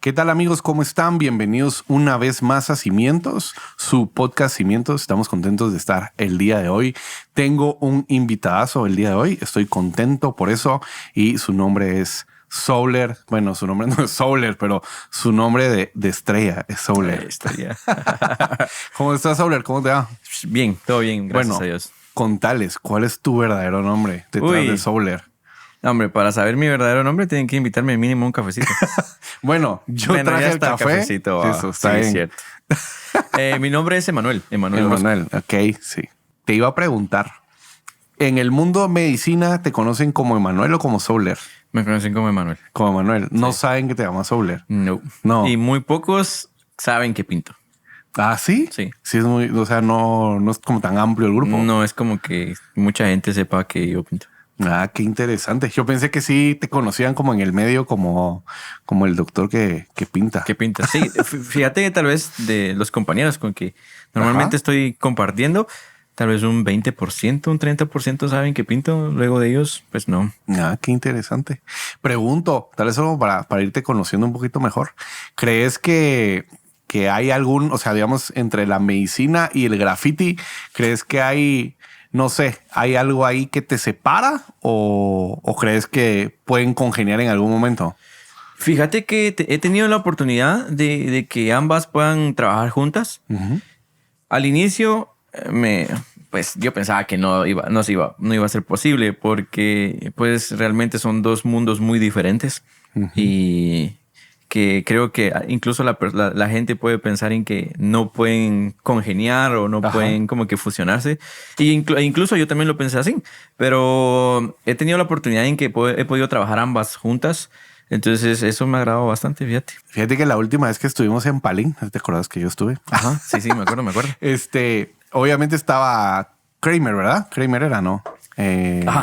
¿Qué tal, amigos? ¿Cómo están? Bienvenidos una vez más a Cimientos, su podcast Cimientos. Estamos contentos de estar el día de hoy. Tengo un invitadazo el día de hoy. Estoy contento por eso y su nombre es Souler. Bueno, su nombre no es Souler, pero su nombre de estrella es Souler. Estrella. ¿Cómo estás, Souler? ¿Cómo te va? Bien, todo bien, gracias Bueno, a Dios. Contales, ¿cuál es tu verdadero nombre detrás de Souler? Hombre, para saber mi verdadero nombre tienen que invitarme mínimo a un cafecito. Bueno, yo traje ya el está café. cafecito. Eso está bien. Es cierto. Mi nombre es Emanuel. Emanuel, ok, sí. Te iba a preguntar, ¿en el mundo de medicina te conocen como Emanuel o como Souler? Me conocen como Emanuel. Como Emanuel. No saben que te llamas Souler. No. Y muy pocos saben que pinto. ¿Ah, sí? Sí. Sí, es muy, o sea, no es como tan amplio el grupo. No es como que mucha gente sepa que yo pinto. Ah, qué interesante. Yo pensé que sí te conocían como en el medio, como el doctor que pinta. Que pinta. Sí, fíjate que tal vez de los compañeros con que normalmente estoy compartiendo, tal vez un 20%, un 30% saben que pinto. Luego de ellos, pues no. Ah, qué interesante. Pregunto, tal vez solo para irte conociendo un poquito mejor. ¿Crees que hay algún, o sea, digamos, entre la medicina y el graffiti, crees que hay, no sé, hay algo ahí que te separa o crees que pueden congeniar en algún momento? Fíjate que he tenido la oportunidad de que ambas puedan trabajar juntas. Uh-huh. Al inicio, pues yo pensaba que no iba a ser posible porque pues realmente son dos mundos muy diferentes. Uh-huh. Y que creo que incluso la gente puede pensar en que no pueden congeniar o no pueden como que fusionarse. Y incluso yo también lo pensé así. Pero he tenido la oportunidad en que he podido trabajar ambas juntas. Entonces eso me ha agradado bastante, fíjate. Fíjate que la última vez que estuvimos en Palín, ¿te acuerdas que yo estuve? Ajá, sí, me acuerdo. Obviamente estaba Kramer, ¿verdad? Kramer era, ¿no?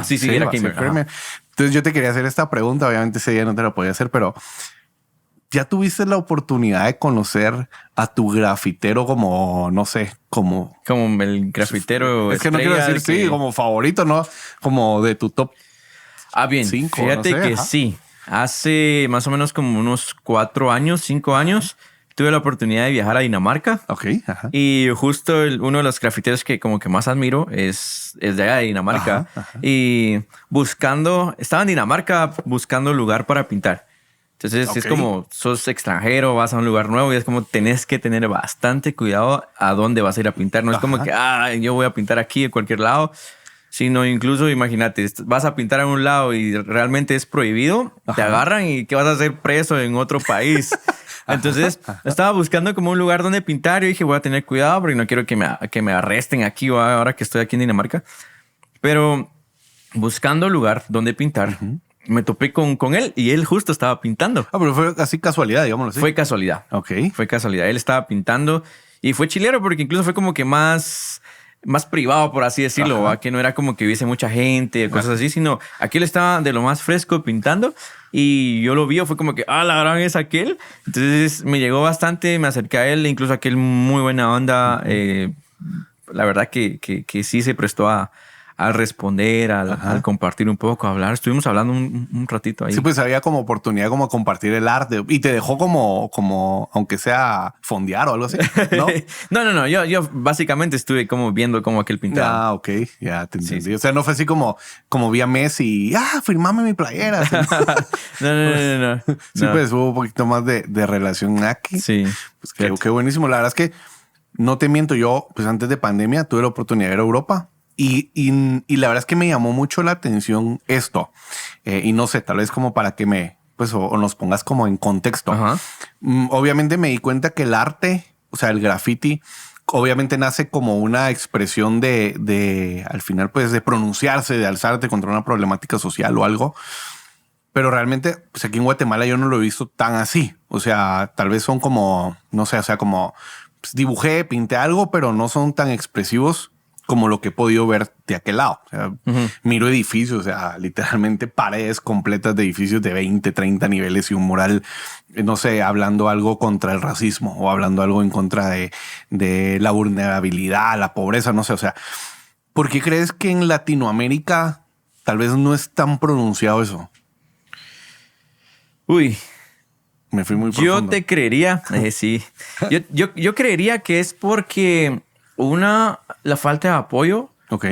Sí, era Kramer. Entonces yo te quería hacer esta pregunta, obviamente ese día no te la podía hacer, pero ¿ya tuviste la oportunidad de conocer a tu grafitero como, no sé, como el grafitero? Es que no quiero decir sí, como favorito, ¿no? Como de tu top. Bien, 5, fíjate no sé, que sí. Hace más o menos como unos 4 años, 5 años, tuve la oportunidad de viajar a Dinamarca. Ok, ajá. Y justo uno de los grafiteros que como que más admiro es de allá de Dinamarca. Ajá. Y estaba en Dinamarca buscando lugar para pintar. Entonces es como sos extranjero, vas a un lugar nuevo y es como tenés que tener bastante cuidado a dónde vas a ir a pintar. No es como que yo voy a pintar aquí en cualquier lado, sino incluso imagínate, vas a pintar en un lado y realmente es prohibido, te agarran y que vas a ser preso en otro país. Entonces estaba buscando como un lugar donde pintar y dije voy a tener cuidado porque no quiero que me arresten aquí ahora que estoy aquí en Dinamarca. Pero buscando lugar donde pintar, me topé con él y él justo estaba pintando. Pero fue así casualidad, digámoslo así. Fue casualidad. Ok. Fue casualidad. Él estaba pintando y fue chilero porque incluso fue como que más privado, por así decirlo, que no era como que hubiese mucha gente, cosas así, sino aquí él estaba de lo más fresco pintando y yo lo vi, fue como que, la gran es aquel. Entonces me llegó bastante, me acerqué a él, incluso aquel muy buena onda. La verdad que sí se prestó a responder, al compartir un poco, a hablar. Estuvimos hablando un ratito ahí. Sí, pues había como oportunidad como compartir el arte y te dejó como aunque sea fondear o algo así, ¿no? No. Yo básicamente estuve como viendo como aquel pintaba. Ok. Ya te entendí. Sí. O sea, no fue así como vi a Messi, firmame mi playera. No. Sí, pues hubo un poquito más de relación aquí. Sí. Pues qué buenísimo. La verdad es que no te miento, yo pues antes de pandemia tuve la oportunidad de ir a Europa. Y la verdad es que me llamó mucho la atención esto. Y no sé, tal vez como para que o nos pongas como en contexto. Obviamente me di cuenta que el arte, o sea, el graffiti, obviamente nace como una expresión de al final, pues de pronunciarse, de alzarte contra una problemática social o algo. Pero realmente, pues aquí en Guatemala yo no lo he visto tan así. O sea, tal vez son como, no sé, o sea, como pues, dibujé, pinté algo, pero no son tan expresivos como lo que he podido ver de aquel lado. O sea, miro edificios, o sea, literalmente paredes completas de edificios de 20, 30 niveles y un mural, no sé, hablando algo contra el racismo o hablando algo en contra de la vulnerabilidad, la pobreza, no sé. O sea, ¿por qué crees que en Latinoamérica tal vez no es tan pronunciado eso? Me fui muy Yo profundo. te creería, sí. Yo creería que es porque la falta de apoyo, Ok.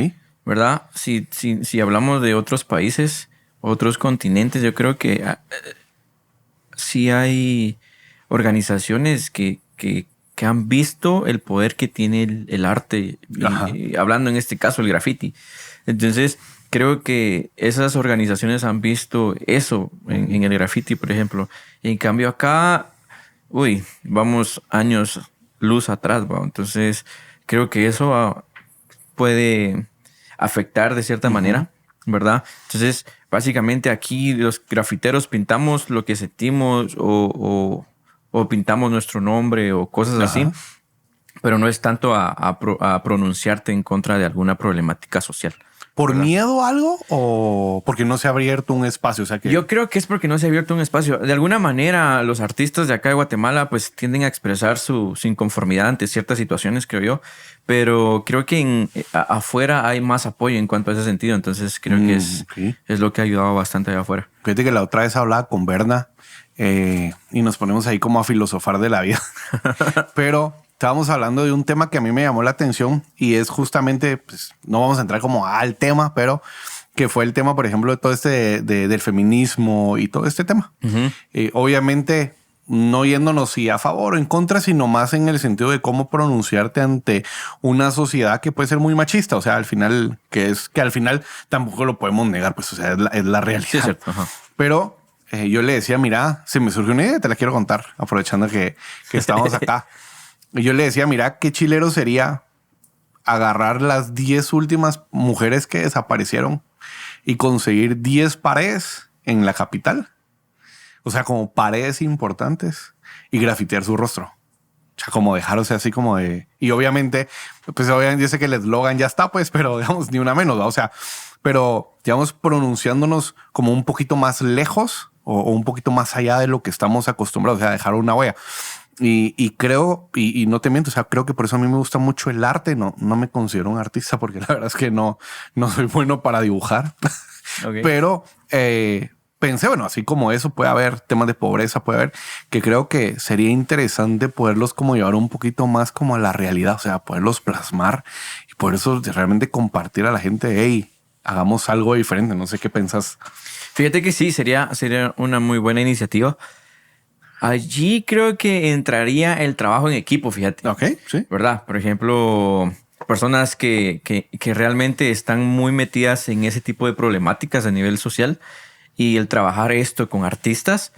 ¿verdad? Si hablamos de otros países, otros continentes, yo creo que sí hay organizaciones que han visto el poder que tiene el arte, Ajá. y hablando en este caso el graffiti. Entonces, creo que esas organizaciones han visto eso en el graffiti, por ejemplo. En cambio acá, vamos años luz atrás, ¿va? Entonces, creo que eso puede afectar de cierta manera, ¿verdad? Entonces, básicamente aquí los grafiteros pintamos lo que sentimos o pintamos nuestro nombre o cosas así, Ajá. pero no es tanto a pronunciarte en contra de alguna problemática social. ¿Por ¿verdad? miedo a algo o porque no se ha abierto un espacio? O sea que... Yo creo que es porque no se ha abierto un espacio. De alguna manera, los artistas de acá de Guatemala pues tienden a expresar su inconformidad ante ciertas situaciones, creo yo. Pero creo que afuera hay más apoyo en cuanto a ese sentido. Entonces creo que ok. es lo que ha ayudado bastante allá afuera. Fíjate que la otra vez hablaba con Berna y nos ponemos ahí como a filosofar de la vida. Pero estábamos hablando de un tema que a mí me llamó la atención y es justamente, pues no vamos a entrar como al tema, pero que fue el tema, por ejemplo, de todo del feminismo y todo este tema. Obviamente no yéndonos si a favor o en contra, sino más en el sentido de cómo pronunciarte ante una sociedad que puede ser muy machista. O sea, al final, que al final tampoco lo podemos negar, pues, o sea, es la realidad. Sí, es cierto. Ajá. Pero yo le decía, mira, se me surgió una idea, te la quiero contar, aprovechando que estamos acá. Y yo le decía, mira, qué chilero sería agarrar las 10 últimas mujeres que desaparecieron y conseguir 10 paredes en la capital. O sea, como paredes importantes y grafitear su rostro. O sea, como dejar, o sea, así como de... Y obviamente, pues obviamente yo sé que el eslogan ya está, pues, pero digamos, ni una menos, ¿va? O sea, pero digamos, pronunciándonos como un poquito más lejos o un poquito más allá de lo que estamos acostumbrados, o sea, dejar una huella. Y creo, y no te miento, o sea, creo que por eso a mí me gusta mucho el arte. No me considero un artista porque la verdad es que no soy bueno para dibujar. Okay. Pero pensé, bueno, así como eso puede haber temas de pobreza, puede haber, que creo que sería interesante poderlos como llevar un poquito más como a la realidad, o sea, poderlos plasmar y por eso realmente compartir a la gente, hey, hagamos algo diferente. No sé qué pensás. Fíjate que sí, sería una muy buena iniciativa. Allí creo que entraría el trabajo en equipo, fíjate. Ok, sí. ¿Verdad? Por ejemplo, personas que realmente están muy metidas en ese tipo de problemáticas a nivel social y el trabajar esto con artistas,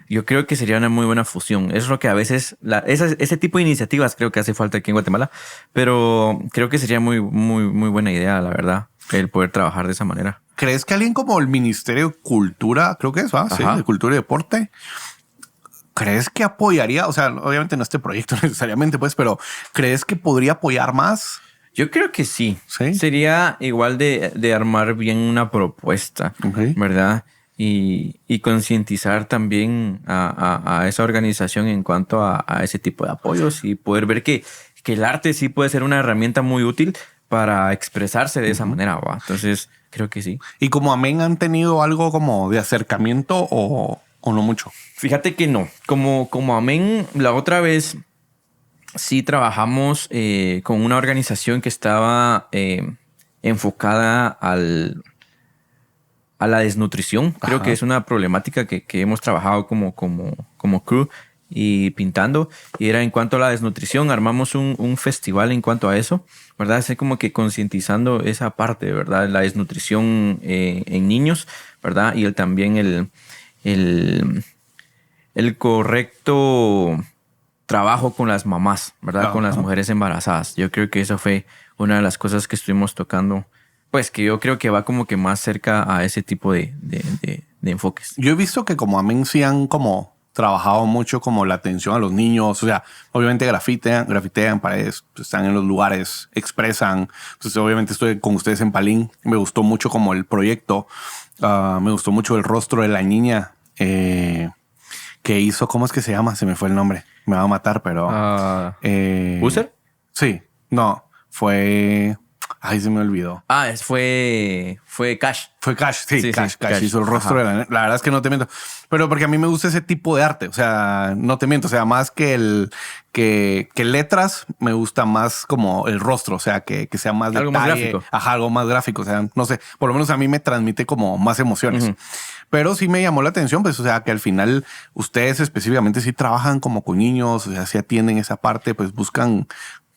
yo creo que sería una muy buena fusión. Es lo que a veces, ese tipo de iniciativas creo que hace falta aquí en Guatemala, pero creo que sería muy, muy, muy buena idea, la verdad, el poder trabajar de esa manera. ¿Crees que alguien como el Ministerio de Cultura, creo que es, ¿va? Sí, de Cultura y Deporte, ¿crees que apoyaría? O sea, obviamente no este proyecto necesariamente, pues, pero ¿crees que podría apoyar más? Yo creo que sí. Sí. Sería igual de armar bien una propuesta, ¿verdad? Y concientizar también a esa organización en cuanto a ese tipo de apoyos y poder ver que el arte sí puede ser una herramienta muy útil para expresarse de esa manera, ¿va? Entonces, creo que sí. ¿Y como Amén han tenido algo como de acercamiento o no mucho? Fíjate que no. Como Amén, la otra vez sí trabajamos con una organización que estaba enfocada a la desnutrición. Creo que es una problemática que hemos trabajado como crew y pintando. Y era en cuanto a la desnutrición. Armamos un festival en cuanto a eso, ¿verdad? Es como que concientizando esa parte, ¿verdad? La desnutrición en niños, ¿verdad? Y también el correcto trabajo con las mamás, ¿verdad? Con las mujeres embarazadas. Yo creo que eso fue una de las cosas que estuvimos tocando, pues que yo creo que va como que más cerca a ese tipo de enfoques. Yo he visto que como Amén sí han como trabajado mucho como la atención a los niños, o sea, obviamente grafitean paredes, están en los lugares, expresan. Entonces, obviamente estoy con ustedes en Palín. Me gustó mucho como el proyecto. Me gustó mucho el rostro de la niña que hizo, ¿cómo es que se llama? Se me fue el nombre. Me va a matar, pero... ¿User? Sí, no, fue... Ay, se me olvidó. Fue Cash. Fue Cash, sí, Cash hizo el rostro Ajá. de la nena. La verdad es que no te miento. Pero porque a mí me gusta ese tipo de arte. O sea, no te miento. O sea, más que letras, me gusta más como el rostro. O sea, que sea más Algo más detalle. gráfico. Ajá, algo más gráfico. O sea, no sé. Por lo menos a mí me transmite como más emociones. Ujú. Pero sí me llamó la atención, pues, o sea, que al final ustedes específicamente sí trabajan como con niños, o sea, sí atienden esa parte, pues buscan,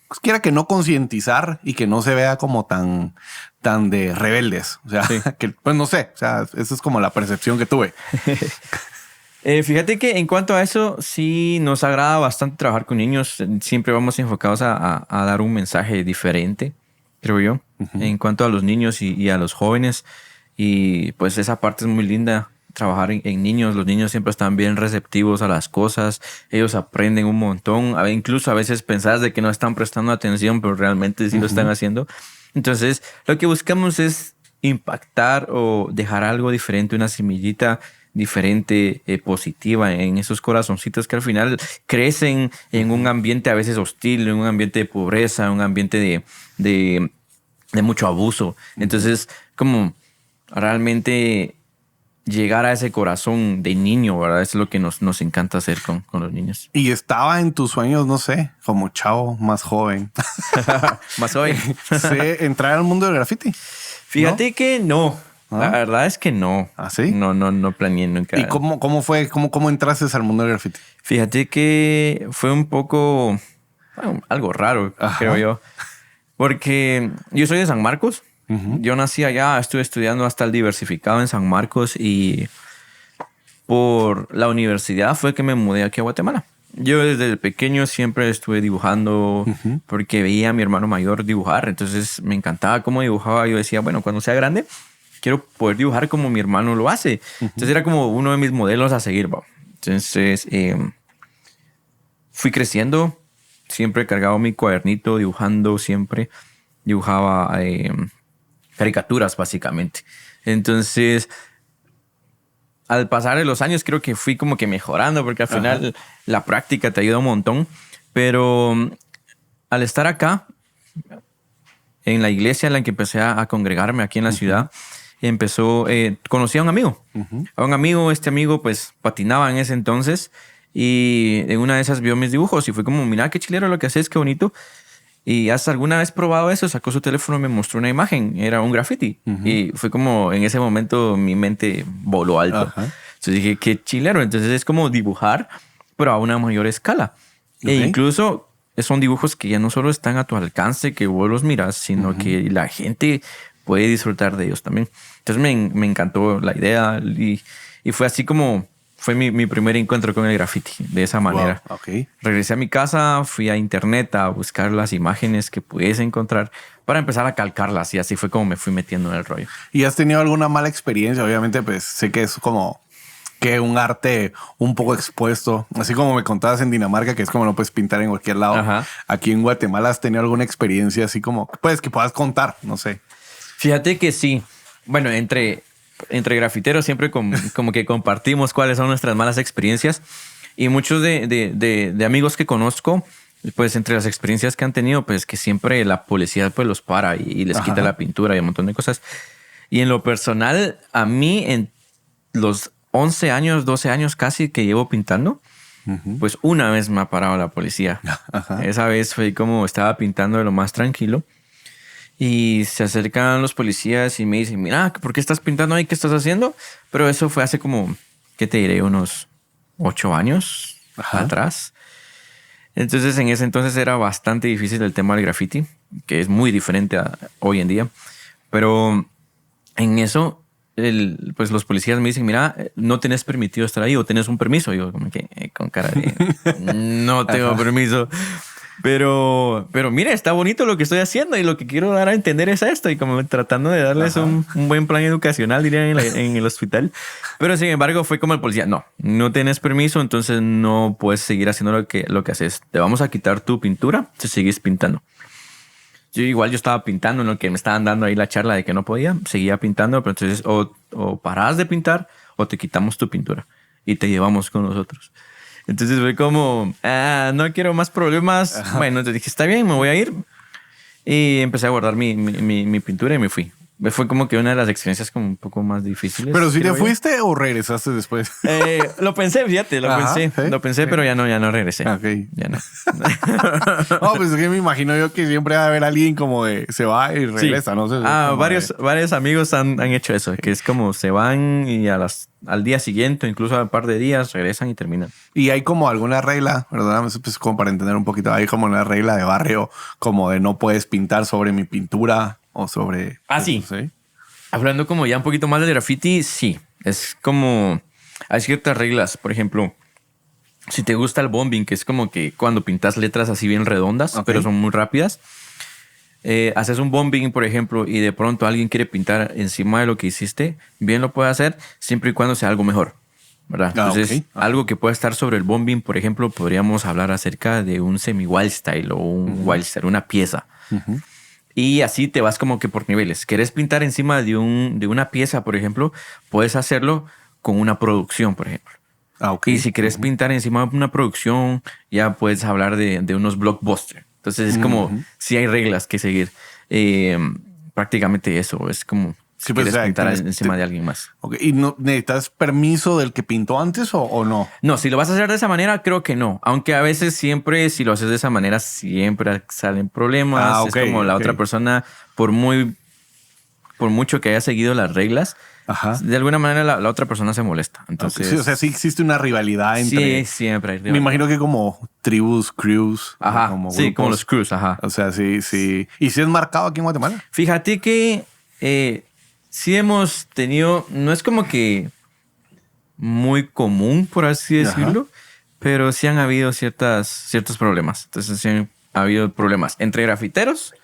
pues, quiera que no concientizar y que no se vea como tan de rebeldes. O sea, Sí. que pues no sé, o sea, esa es como la percepción que tuve. Fíjate que en cuanto a eso, sí nos agrada bastante trabajar con niños. Siempre vamos enfocados a dar un mensaje diferente, creo yo, en cuanto a los niños y a los jóvenes. Y pues esa parte es muy linda, trabajar en niños. Los niños siempre están bien receptivos a las cosas. Ellos aprenden un montón. Incluso a veces pensás de que no están prestando atención, pero realmente sí lo están haciendo. Entonces, lo que buscamos es impactar o dejar algo diferente, una semillita diferente, positiva en esos corazoncitos que al final crecen en un ambiente a veces hostil, en un ambiente de pobreza, en un ambiente de mucho abuso. Entonces, como realmente llegar a ese corazón de niño, ¿verdad? Es lo que nos encanta hacer con los niños. Y estaba en tus sueños, no sé, como chavo más joven. Más hoy. Sí, entrar al mundo del graffiti. Fíjate que no. ¿Ah? La verdad es que no. ¿Ah, sí? No planeé nunca. ¿Y cómo fue? ¿Cómo entraste al mundo del graffiti? Fíjate que fue un poco algo raro, Ajá. creo yo. Porque yo soy de San Marcos. Yo nací allá, estuve estudiando hasta el diversificado en San Marcos y por la universidad fue que me mudé aquí a Guatemala. Yo desde pequeño siempre estuve dibujando porque veía a mi hermano mayor dibujar. Entonces me encantaba cómo dibujaba. Yo decía, bueno, cuando sea grande, quiero poder dibujar como mi hermano lo hace. Entonces era como uno de mis modelos a seguir. ¿Va? Entonces fui creciendo. Siempre he cargado mi cuadernito dibujando. Siempre dibujaba caricaturas, básicamente. Entonces, al pasar de los años, creo que fui como que mejorando, porque al final la práctica te ayuda un montón. Pero al estar acá, en la iglesia en la que empecé a congregarme aquí en la ciudad, conocí a un amigo. A un amigo, este amigo pues patinaba en ese entonces y en una de esas vio mis dibujos y fue como, mira qué chilero lo que haces, qué bonito. Y ¿has alguna vez probado eso? Sacó su teléfono y me mostró una imagen. Era un graffiti. Y fue como en ese momento mi mente voló alto. Entonces dije, qué chilero. Entonces es como dibujar, pero a una mayor escala. E incluso son dibujos que ya no solo están a tu alcance, que vos los miras, sino que la gente puede disfrutar de ellos también. Entonces me encantó la idea y fue así como fue mi primer encuentro con el graffiti, de esa manera. Wow, okay. Regresé a mi casa, fui a internet a buscar las imágenes que pudiese encontrar para empezar a calcarlas y así fue como me fui metiendo en el rollo. ¿Y has tenido alguna mala experiencia? Obviamente, pues sé que es como que un arte un poco expuesto, así como me contabas en Dinamarca, que es como no puedes pintar en cualquier lado. Ajá. Aquí en Guatemala, ¿has tenido alguna experiencia así como pues que puedas contar? No sé. Fíjate que sí. Bueno, entre grafiteros siempre como que compartimos cuáles son nuestras malas experiencias y muchos de amigos que conozco, pues entre las experiencias que han tenido, pues que siempre la policía pues los para y les quita la pintura y un montón de cosas. Y en lo personal, a mí en los 11 años, 12 años casi que llevo pintando, pues una vez me ha parado la policía. Esa vez fue como estaba pintando de lo más tranquilo. Y se acercan los policías y me dicen, mira, ¿por qué estás pintando ahí? ¿Qué estás haciendo? Pero eso fue hace como, ¿qué te diré? Unos 8 años atrás. Entonces, en ese entonces era bastante difícil el tema del graffiti, que es muy diferente a hoy en día. Pero en eso, pues los policías me dicen, mira, no tenés permitido estar ahí o tenés un permiso. Y yo como que con cara de, no tengo permiso. Pero mira, está bonito lo que estoy haciendo y lo que quiero dar a entender es esto y como tratando de darles un buen plan educacional, diría en el hospital. Pero sin embargo fue como el policía, no tienes permiso, entonces no puedes seguir haciendo lo que haces. Te vamos a quitar tu pintura si sigues pintando. Yo estaba pintando en lo que me estaban dando ahí la charla de que no podía, seguía pintando, pero entonces o parás de pintar o te quitamos tu pintura y te llevamos con nosotros. Entonces fue como, no quiero más problemas. Bueno, entonces dije, está bien, me voy a ir. Y empecé a guardar mi pintura y me fui. Fue como que una de las experiencias como un poco más difíciles. ¿Pero si te fuiste o regresaste después? Lo pensé, fíjate, lo pensé, pero ya no regresé. Ok. Ya no. No, pues es que me imagino yo que siempre va a haber alguien como de se va y regresa, Sí. no sé. Varios amigos han hecho eso, que es como se van y al día siguiente, incluso a un par de días, regresan y terminan. Y hay como alguna regla, ¿verdad? Pues como para entender un poquito, hay como una regla de barrio, como de no puedes pintar sobre mi pintura o sobre... Sí. Hablando como ya un poquito más de graffiti, sí. Es como... Hay ciertas reglas. Por ejemplo, si te gusta el bombing, que es como que cuando pintas letras así bien redondas, pero son muy rápidas. Haces un bombing, por ejemplo, y de pronto alguien quiere pintar encima de lo que hiciste, bien lo puede hacer, siempre y cuando sea algo mejor, ¿verdad? Entonces, algo que pueda estar sobre el bombing, por ejemplo, podríamos hablar acerca de un semi-wild style o un wild style, una pieza. Y así te vas como que por niveles. ¿Querés pintar encima de una pieza, por ejemplo? Puedes hacerlo con una producción, por ejemplo. Y si querés pintar encima de una producción, ya puedes hablar de unos blockbusters. Entonces es como, si hay reglas que seguir. Prácticamente eso, es como si quieres pintar encima de alguien más. ¿Y no necesitas permiso del que pintó antes o no? No, si lo vas a hacer de esa manera, creo que no. Aunque a veces siempre, si lo haces de esa manera, siempre salen problemas. Es como la otra persona, por mucho que haya seguido las reglas, de alguna manera la otra persona se molesta. Entonces, sí, o sea, sí existe una rivalidad entre... Sí, siempre hay rivalidad. Me imagino que como tribus, crews. Como sí, como los crews, O sea, sí. ¿Y si es marcado aquí en Guatemala? Fíjate que sí hemos tenido... No es como que muy común, por así decirlo, pero sí han habido ciertos problemas. Entonces sí han habido problemas entre grafiteros.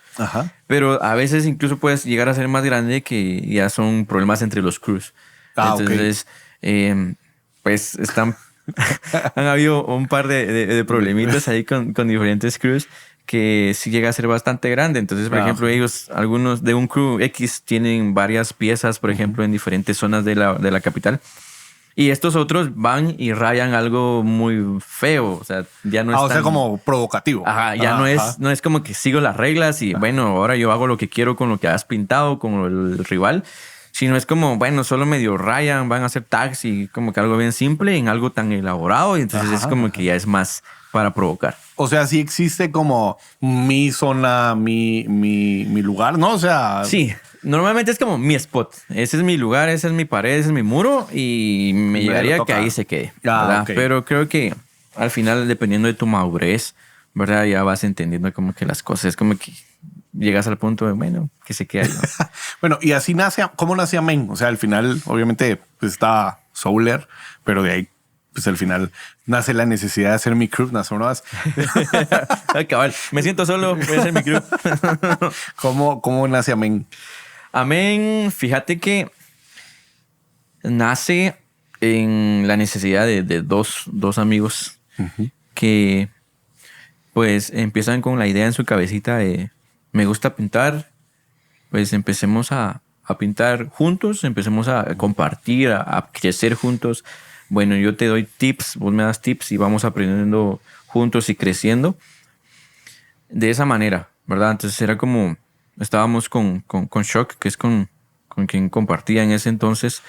Pero a veces incluso puedes llegar a ser más grande que ya son problemas entre los crews. Entonces, pues han habido un par de problemitas ahí con diferentes crews que sí llega a ser bastante grande. Entonces, por ejemplo, algunos de un crew X tienen varias piezas, por ejemplo, en diferentes zonas de la capital. Y estos otros van y rayan algo muy feo. O sea, ya no es o sea, como provocativo. No es como que sigo las reglas y bueno, ahora yo hago lo que quiero con lo que has pintado, con el rival. Sino es como, bueno, solo medio rayan, van a hacer tags y como que algo bien simple en algo tan elaborado. Y entonces es como que ya es más para provocar. O sea, sí existe como mi zona, mi lugar, ¿no? O sea... Sí. Normalmente es como mi spot. Ese es mi lugar, esa es mi pared, ese es mi muro y me llegaría que ahí se quede. Pero creo que al final, dependiendo de tu madurez, ¿verdad? Ya vas entendiendo como que las cosas, es como que llegas al punto de, bueno, que se quede ahí. Bueno, y así ¿cómo nace Amén? O sea, al final, obviamente, pues está Souler, pero de ahí, pues al final nace la necesidad de hacer mi crew, más. Cabal, me siento solo, voy a hacer mi crew. ¿Cómo nace Amén? Amén, fíjate que nace en la necesidad de dos amigos que pues empiezan con la idea en su cabecita de me gusta pintar, pues empecemos a pintar juntos, empecemos a compartir, a crecer juntos. Bueno, yo te doy tips, vos me das tips y vamos aprendiendo juntos y creciendo de esa manera, ¿verdad? Entonces era como... Estábamos con Shock, que es con quien compartía en ese entonces.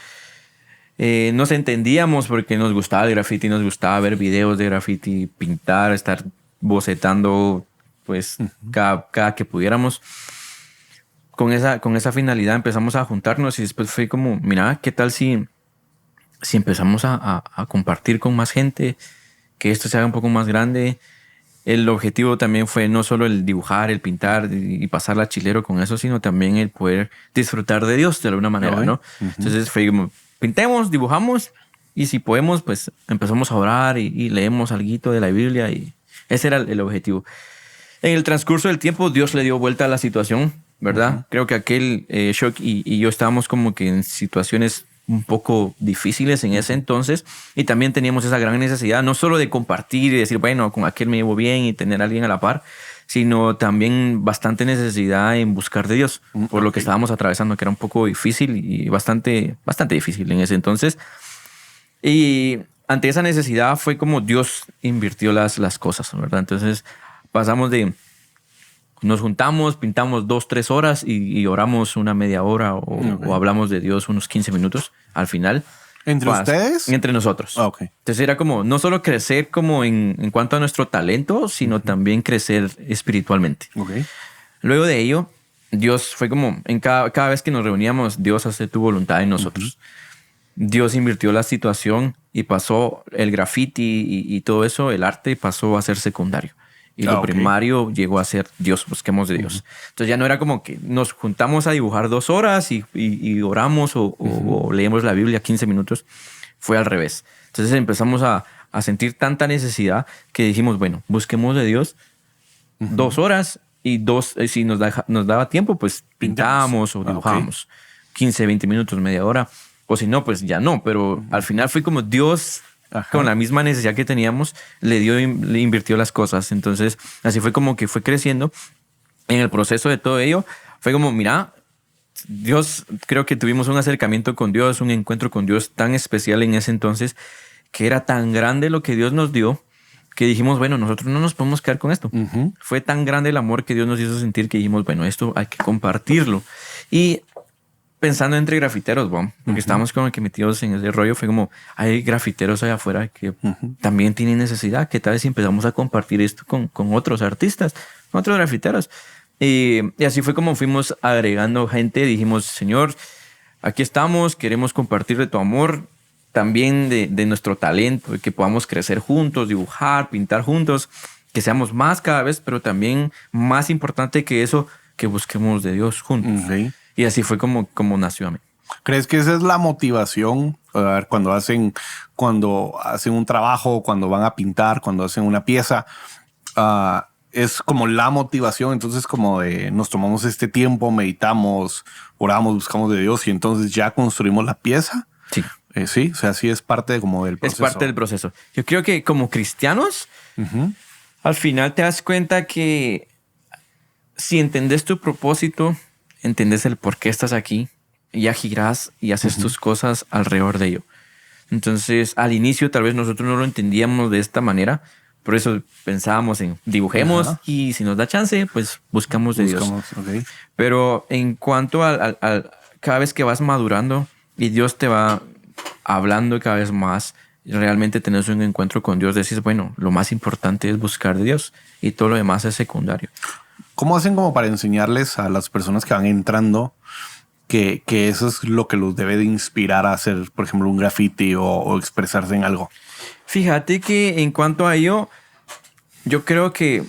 Nos entendíamos porque nos gustaba el graffiti, nos gustaba ver videos de graffiti, pintar, estar bocetando, pues cada que pudiéramos. Con esa finalidad empezamos a juntarnos y después fue como, mira, ¿qué tal si empezamos a compartir con más gente? Que esto se haga un poco más grande. El objetivo también fue no solo el dibujar, el pintar y pasarla chilero con eso, sino también el poder disfrutar de Dios de alguna manera, ¿no? Entonces fue como, pintemos, dibujamos y si podemos, pues empezamos a orar y leemos algo de la Biblia y ese era el objetivo. En el transcurso del tiempo, Dios le dio vuelta a la situación, ¿verdad? Creo que aquel Shock y yo estábamos como que en situaciones un poco difíciles en ese entonces y también teníamos esa gran necesidad no solo de compartir y decir bueno con aquel me llevo bien y tener a alguien a la par, sino también bastante necesidad en buscar de Dios por lo que estábamos atravesando, que era un poco difícil y bastante difícil en ese entonces. Y ante esa necesidad fue como Dios invirtió las cosas, ¿verdad? Entonces pasamos de nos juntamos, pintamos 2-3 horas y oramos una media hora o hablamos de Dios unos 15 minutos al final. ¿Entre ustedes? Entre nosotros. Okay. Entonces era como no solo crecer como en cuanto a nuestro talento, sino también crecer espiritualmente. Okay. Luego de ello, Dios fue como en cada vez que nos reuníamos, Dios hace tu voluntad en nosotros. Dios invirtió la situación y pasó el graffiti y todo eso, el arte pasó a ser secundario. Y lo primario llegó a ser Dios, busquemos de Dios. Entonces ya no era como que nos juntamos a dibujar 2 horas y oramos o leemos la Biblia 15 minutos. Fue al revés. Entonces empezamos a sentir tanta necesidad que dijimos, bueno, busquemos de Dios 2 horas y si nos daba tiempo, pues pintábamos o dibujábamos 15, 20 minutos, media hora. O si no, pues ya no. Pero al final fue como Dios... con la misma necesidad que teníamos, le invirtió las cosas. Entonces, así fue como que fue creciendo. En el proceso de todo ello, fue como, mira, Dios, creo que tuvimos un acercamiento con Dios, un encuentro con Dios tan especial en ese entonces, que era tan grande lo que Dios nos dio, que dijimos, bueno, nosotros no nos podemos quedar con esto. Fue tan grande el amor que Dios nos hizo sentir que dijimos, bueno, esto hay que compartirlo. Y pensando entre grafiteros, porque estábamos como que metidos en ese rollo, fue como, hay grafiteros allá afuera que también tienen necesidad, ¿qué tal si empezamos a compartir esto con otros artistas, con otros grafiteros? Y así fue como fuimos agregando gente, dijimos, Señor, aquí estamos, queremos compartir de tu amor, también de nuestro talento, de que podamos crecer juntos, dibujar, pintar juntos, que seamos más cada vez, pero también más importante que eso, que busquemos de Dios juntos. Y así fue como nació Amén. ¿Crees que esa es la motivación? A ver, cuando hacen un trabajo, cuando van a pintar, cuando hacen una pieza, es como la motivación. Entonces, como de nos tomamos este tiempo, meditamos, oramos, buscamos de Dios y entonces ya construimos la pieza. Sí. Sí, o sea, sí es parte del proceso. Es parte del proceso. Yo creo que como cristianos, al final te das cuenta que si entendés tu propósito, entendés el por qué estás aquí, ya girás y haces tus cosas alrededor de ello. Entonces, al inicio tal vez nosotros no lo entendíamos de esta manera, por eso pensábamos en dibujemos y si nos da chance, pues buscamos de Dios. Pero en cuanto al cada vez que vas madurando y Dios te va hablando cada vez más, realmente tenés un encuentro con Dios, decís, bueno, lo más importante es buscar de Dios y todo lo demás es secundario. ¿Cómo hacen como para enseñarles a las personas que van entrando que eso es lo que los debe de inspirar a hacer, por ejemplo, un graffiti o expresarse en algo? Fíjate que en cuanto a ello, yo creo que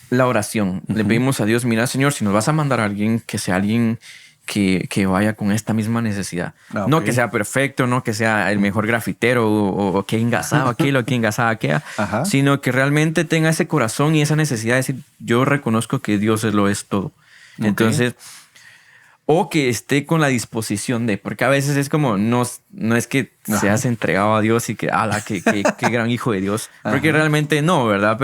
la oración. Le pedimos a Dios, mira, Señor, si nos vas a mandar a alguien, que sea alguien que vaya con esta misma necesidad. No que sea perfecto, no que sea el mejor grafitero o que engasado aquello o que engasado aquella, sino que realmente tenga ese corazón y esa necesidad de decir, yo reconozco que Dios lo es todo. Entonces, o que esté con la disposición de, porque a veces es como, no es que seas entregado a Dios y que, ala, qué gran hijo de Dios, porque realmente no, ¿verdad?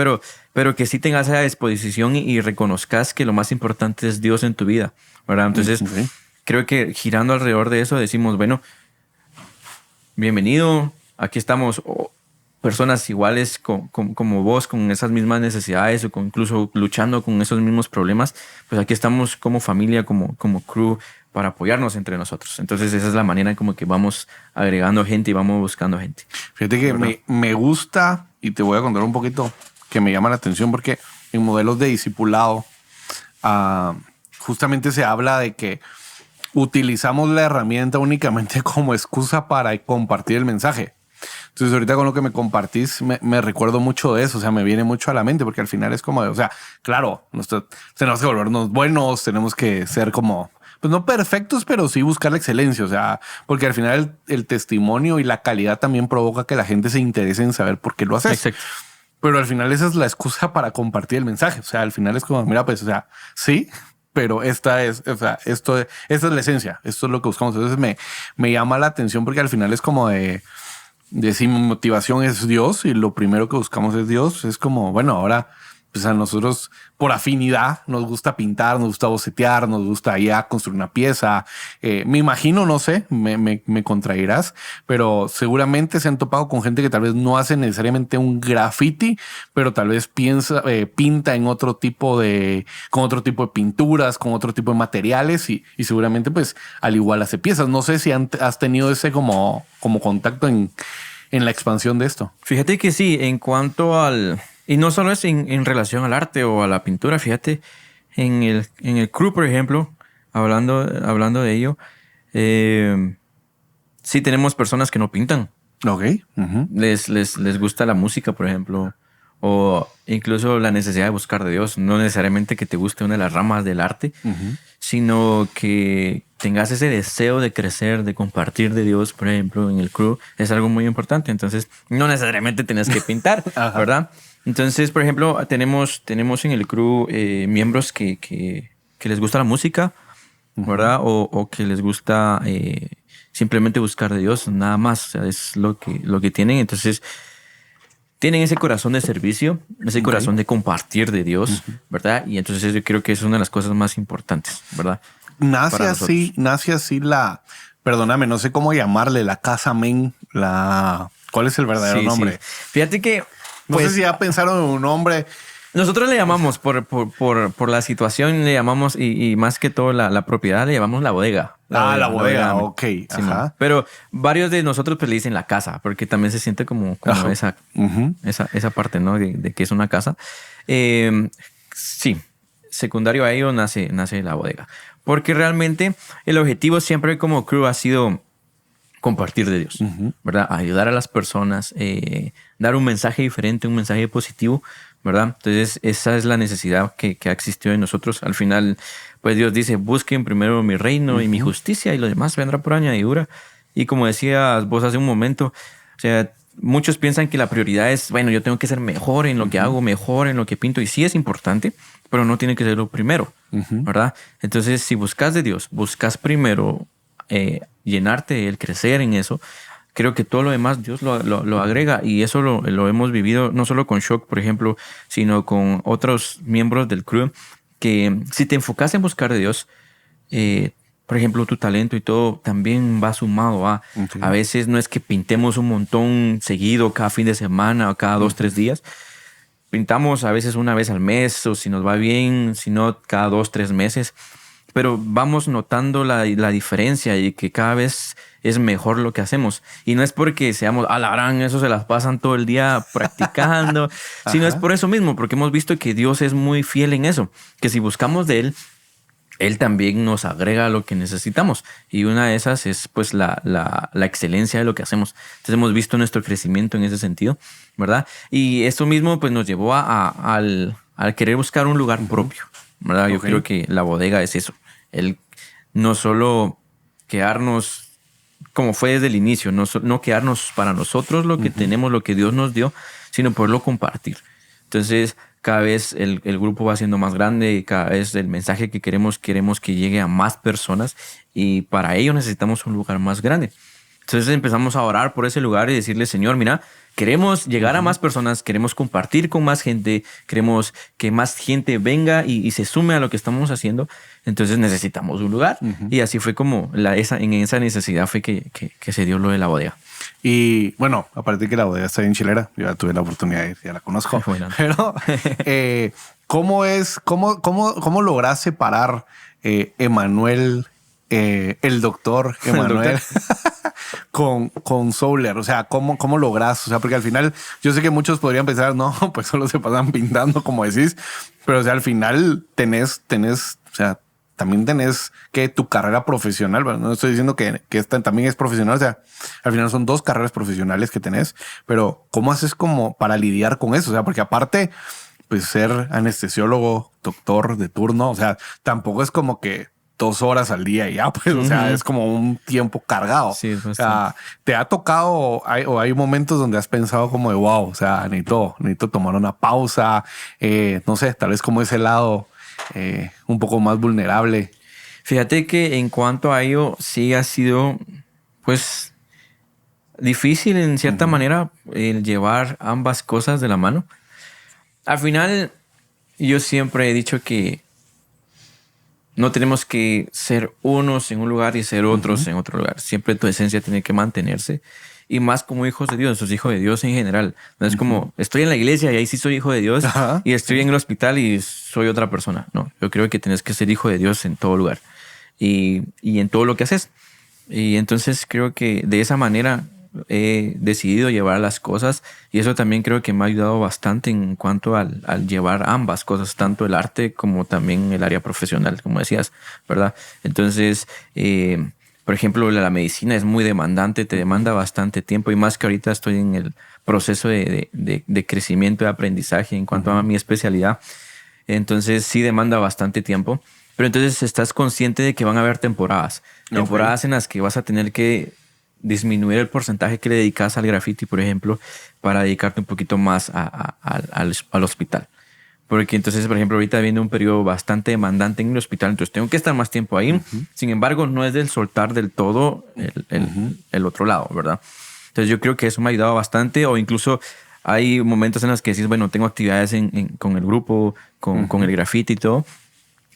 Pero que sí tengas esa disposición y reconozcas que lo más importante es Dios en tu vida, ¿verdad? Entonces, creo que girando alrededor de eso decimos, bueno, bienvenido, aquí estamos personas iguales como vos, con esas mismas necesidades o incluso luchando con esos mismos problemas, pues aquí estamos como familia, como crew, para apoyarnos entre nosotros. Entonces esa es la manera en como que vamos agregando gente y vamos buscando gente. Fíjate que me gusta, y te voy a contar un poquito, que me llama la atención porque en modelos de discipulado justamente se habla de que utilizamos la herramienta únicamente como excusa para compartir el mensaje. Entonces ahorita con lo que me compartís me recuerdo mucho de eso, o sea, me viene mucho a la mente porque al final es como, o sea, claro, tenemos que volvernos buenos, tenemos que ser como, pues no perfectos, pero sí buscar la excelencia, o sea, porque al final el testimonio y la calidad también provoca que la gente se interese en saber por qué lo haces. Exacto. Pero al final esa es la excusa para compartir el mensaje, o sea, al final es como, mira, pues, o sea, sí, pero esta es la esencia, esto es lo que buscamos. Entonces me llama la atención porque al final es como de si mi motivación es Dios y lo primero que buscamos es Dios, es como, bueno, ahora pues a nosotros por afinidad nos gusta pintar, nos gusta bocetear, nos gusta ya construir una pieza. Me imagino, no sé, me contrairás, pero seguramente se han topado con gente que tal vez no hace necesariamente un graffiti, pero tal vez pinta en con otro tipo de pinturas, con otro tipo de materiales y seguramente pues al igual hace piezas. No sé si has tenido ese como contacto en la expansión de esto. Fíjate que sí, en cuanto al... Y no solo es en relación al arte o a la pintura, fíjate, en el crew, por ejemplo, hablando de ello, sí tenemos personas que no pintan. Ok. Uh-huh. Les gusta la música, por ejemplo, o incluso la necesidad de buscar de Dios. No necesariamente que te guste una de las ramas del arte, sino que tengas ese deseo de crecer, de compartir de Dios, por ejemplo, en el crew. Es algo muy importante. Entonces, no necesariamente tienes que pintar, ¿verdad? Entonces, por ejemplo, tenemos en el crew miembros que les gusta la música, ¿verdad? O que les gusta simplemente buscar de Dios, nada más. O sea, es lo que tienen. Entonces, tienen ese corazón de servicio, ese corazón de compartir de Dios, ¿verdad? Y entonces yo creo que es una de las cosas más importantes, ¿verdad? Nace así perdóname, no sé cómo llamarle, la casa men, ¿cuál es el verdadero nombre? Sí. Fíjate que... No sé si ya pensaron en un nombre. Nosotros le llamamos, por la situación, le llamamos, y más que todo la propiedad, le llamamos la bodega. La bodega, ok. Sí, pero varios de nosotros pues le dicen la casa, porque también se siente como esa parte, ¿no? De que es una casa. Sí, secundario a ello nace la bodega. Porque realmente el objetivo siempre como crew ha sido compartir de Dios, ¿verdad? Ayudar a las personas, dar un mensaje diferente, un mensaje positivo, ¿verdad? Entonces, esa es la necesidad que ha existido en nosotros. Al final, pues Dios dice, busquen primero mi reino y mi justicia y lo demás vendrá por añadidura. Y como decías vos hace un momento, o sea, muchos piensan que la prioridad es, bueno, yo tengo que ser mejor en lo que hago, mejor en lo que pinto. Y sí es importante, pero no tiene que ser lo primero, ¿verdad? Entonces, si buscas de Dios, buscas primero llenarte, el crecer en eso, creo que todo lo demás Dios lo agrega, y eso lo hemos vivido no solo con Shock, por ejemplo, sino con otros miembros del crew, que si te enfocas en buscar de Dios, por ejemplo, tu talento y todo también va sumado a veces no es que pintemos un montón seguido cada fin de semana o cada 2-3 días. Pintamos a veces una vez al mes, o si nos va bien, si no, cada 2-3 meses. Pero vamos notando la diferencia y que cada vez es mejor lo que hacemos. Y no es porque seamos, a la gran, eso se las pasan todo el día practicando, sino es por eso mismo, porque hemos visto que Dios es muy fiel en eso, que si buscamos de Él también nos agrega lo que necesitamos. Y una de esas es pues la excelencia de lo que hacemos. Entonces hemos visto nuestro crecimiento en ese sentido, ¿verdad? Y esto mismo pues nos llevó al querer buscar un lugar propio, ¿verdad? Yo creo que la bodega es eso. El no solo quedarnos como fue desde el inicio, no quedarnos para nosotros lo que tenemos, lo que Dios nos dio, sino poderlo compartir. Entonces, cada vez el grupo va siendo más grande y cada vez el mensaje que queremos que llegue a más personas, y para ello necesitamos un lugar más grande. Entonces empezamos a orar por ese lugar y decirle, Señor, mira, queremos llegar a más personas, queremos compartir con más gente, queremos que más gente venga y se sume a lo que estamos haciendo. Entonces necesitamos un lugar. Y así fue como en esa necesidad fue que se dio lo de la bodega. Y bueno, aparte de que la bodega está bien chilera, yo ya tuve la oportunidad de ir, ya la conozco. Bueno. Pero, ¿cómo logras separar Emanuel, el doctor Emanuel, con Souler? O sea, ¿cómo logras? O sea, porque al final yo sé que muchos podrían pensar, no, pues solo se pasan pintando, como decís, pero o sea, al final tenés, o sea, también tenés que tu carrera profesional, ¿verdad? No estoy diciendo que esta también es profesional, o sea, al final son 2 carreras profesionales que tenés, pero ¿cómo haces como para lidiar con eso? O sea, porque aparte, pues ser anestesiólogo, doctor de turno, o sea, tampoco es como que 2 horas al día y ya, pues, o sea, es como un tiempo cargado. Sí, o sea, ¿te ha tocado o hay momentos donde has pensado como de wow, o sea, necesito tomar una pausa, no sé, tal vez como ese lado un poco más vulnerable? Fíjate que en cuanto a ello, sí ha sido, pues, difícil en cierta manera el llevar ambas cosas de la mano. Al final, yo siempre he dicho que no tenemos que ser unos en un lugar y ser otros en otro lugar. Siempre tu esencia tiene que mantenerse. Y más como hijos de Dios, sos hijo de Dios en general. No es como, estoy en la iglesia y ahí sí soy hijo de Dios, y estoy en el hospital y soy otra persona. No, yo creo que tienes que ser hijo de Dios en todo lugar y en todo lo que haces. Y entonces creo que de esa manera he decidido llevar las cosas, y eso también creo que me ha ayudado bastante en cuanto al llevar ambas cosas, tanto el arte como también el área profesional, como decías, ¿verdad? Entonces, por ejemplo, la medicina es muy demandante, te demanda bastante tiempo, y más que ahorita estoy en el proceso de crecimiento, de aprendizaje en cuanto a mi especialidad. Entonces sí demanda bastante tiempo, pero entonces estás consciente de que van a haber temporadas en las que vas a tener que disminuir el porcentaje que le dedicas al graffiti, por ejemplo, para dedicarte un poquito más al hospital. Porque entonces, por ejemplo, ahorita viene un periodo bastante demandante en el hospital, entonces tengo que estar más tiempo ahí. Sin embargo, no es del soltar del todo el otro lado, ¿verdad? Entonces yo creo que eso me ha ayudado bastante, o incluso hay momentos en los que decís, bueno, tengo actividades con el grupo, con el graffiti y todo.